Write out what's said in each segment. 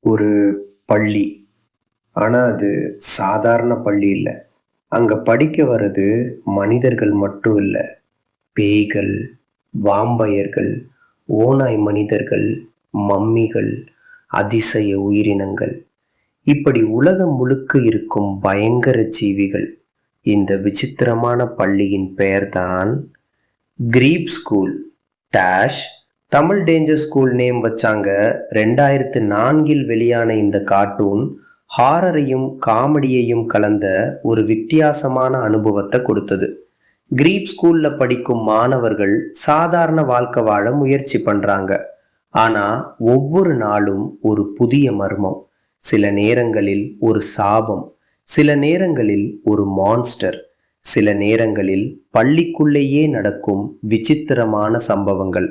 ஒரு பள்ளி. ஆனால் அது சாதாரண பள்ளி இல்லை. அங்கே படிக்க வர்றது மனிதர்கள் மட்டும் இல்லை, பேய்கள், வாம்பயர்கள், ஓநாய் மனிதர்கள், மம்மிகள், அதிசய உயிரினங்கள், இப்படி உலகம் முழுக்க இருக்கும் பயங்கர ஜீவிகள். இந்த விசித்திரமான பள்ளியின் பெயர்தான் creep school. Dash Tamil danger school name வச்சாங்க. 2004 வெளியான இந்த கார்ட்டூன் ஹாரரையும் காமெடியையும் கலந்த ஒரு வித்தியாசமான அனுபவத்தை கொடுத்தது. கிரீப் ஸ்கூல்ல படிக்கும் மாணவர்கள் சாதாரண வாழ்க்கை வாழ முயற்சி பண்றாங்க. ஆனா ஒவ்வொரு நாளும் ஒரு புதிய மர்மம், சில நேரங்களில் ஒரு சாபம், சில நேரங்களில் ஒரு மான்ஸ்டர், சில நேரங்களில் பள்ளிக்குள்ளேயே நடக்கும் விசித்திரமான சம்பவங்கள்.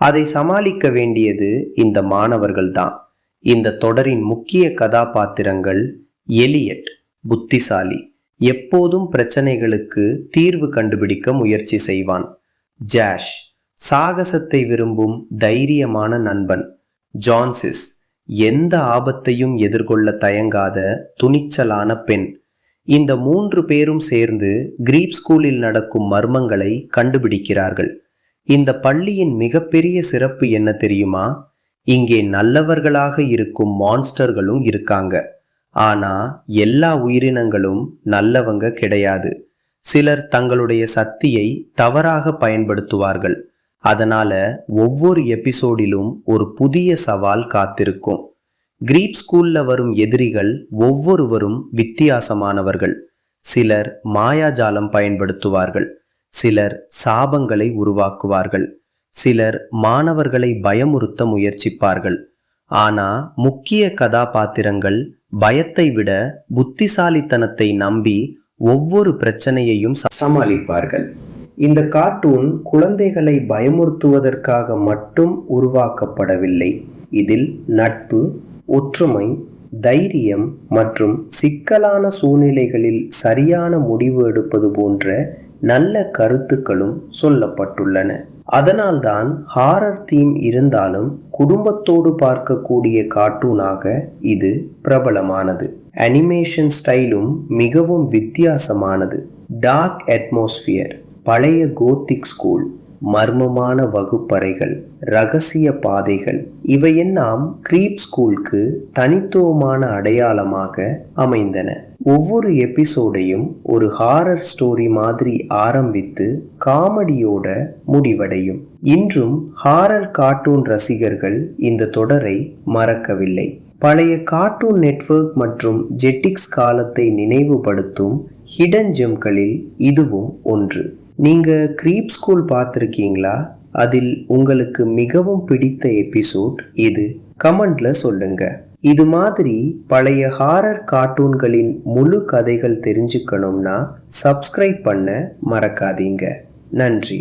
அதை சமாளிக்க வேண்டியது இந்த மாணவர்கள் தான். இந்த தொடரின் முக்கிய கதாபாத்திரங்கள்: எலியட், புத்திசாலி, எப்போதும் பிரச்சனைகளுக்கு தீர்வு கண்டுபிடிக்க முயற்சி செய்வான். ஜாஷ், சாகசத்தை விரும்பும் தைரியமான நண்பன். ஜான்சிஸ், எந்த ஆபத்தையும் எதிர்கொள்ள தயங்காத துணிச்சலான பெண். இந்த 3 பேரும் சேர்ந்து கிரீப் ஸ்கூலில் நடக்கும் மர்மங்களை கண்டுபிடிக்கிறார்கள். இந்த பள்ளியின் மிகப்பெரிய சிறப்பு என்ன தெரியுமா? இங்கே நல்லவர்களாக இருக்கும் மான்ஸ்டர்களும் இருக்காங்க. ஆனா எல்லா உயிரினங்களும் நல்லவங்க கிடையாது. சிலர் தங்களுடைய சக்தியை தவறாக பயன்படுத்துவார்கள். அதனால ஒவ்வொரு எபிசோடிலும் ஒரு புதிய சவால் காத்திருக்கும். கிரீப் ஸ்கூல்ல வரும் எதிரிகள் ஒவ்வொருவரும் வித்தியாசமானவர்கள். சிலர் மாயாஜாலம் பயன்படுத்துவார்கள், சிலர் சாபங்களை உருவாக்குவார்கள், சிலர் மாணவர்களை பயமுறுத்த முயற்சிப்பார்கள். ஆனா முக்கிய கதாபாத்திரங்கள் பயத்தை விட புத்திசாலித்தனத்தை நம்பி ஒவ்வொரு பிரச்சனையையும் சமாளிப்பார்கள். இந்த கார்ட்டூன் குழந்தைகளை பயமுறுத்துவதற்காக மட்டும் உருவாக்கப்படவில்லை. இதில் நட்பு, ஒற்றுமை, தைரியம் மற்றும் சிக்கலான சூழ்நிலைகளில் சரியான முடிவு எடுப்பது போன்ற நல்ல கருத்துக்களும் சொல்லப்பட்டுள்ளன. அதனால்தான் ஹாரர் தீம் இருந்தாலும் குடும்பத்தோடு பார்க்கக்கூடிய கார்ட்டூனாக இது பிரபலமானது. அனிமேஷன் ஸ்டைலும் மிகவும் வித்தியாசமானது. டார்க் அட்மாஸ்பியர், பழைய கோத்திக் ஸ்கூல், மர்மமான வகுப்பறைகள், ரகசிய பாதைகள், இவையெல்லாம் கிரீப் ஸ்கூலுக்கு தனித்துவமான அடையாளமாக அமைந்தன. ஒவ்வொரு எபிசோடையும் ஒரு ஹாரர் ஸ்டோரி மாதிரி ஆரம்பித்து காமெடியோட முடிவடையும். இன்றும் ஹாரர் கார்ட்டூன் ரசிகர்கள் இந்த தொடரை மறக்கவில்லை. பழைய கார்ட்டூன் நெட்வொர்க் மற்றும் ஜெட்டிக்ஸ் காலத்தை நினைவுபடுத்தும் ஹிடன் ஜெம்களில் இதுவும் ஒன்று. நீங்க கிரீப் ஸ்கூல் பார்த்துருக்கீங்களா? அதில் உங்களுக்கு மிகவும் பிடித்த எபிசோட் இது? கமெண்ட்ல சொல்லுங்க. இது மாதிரி பழைய ஹாரர் கார்ட்டூன்களின் முழு கதைகள் தெரிஞ்சுக்கணும்னா சப்ஸ்கிரைப் பண்ண மறக்காதீங்க. நன்றி.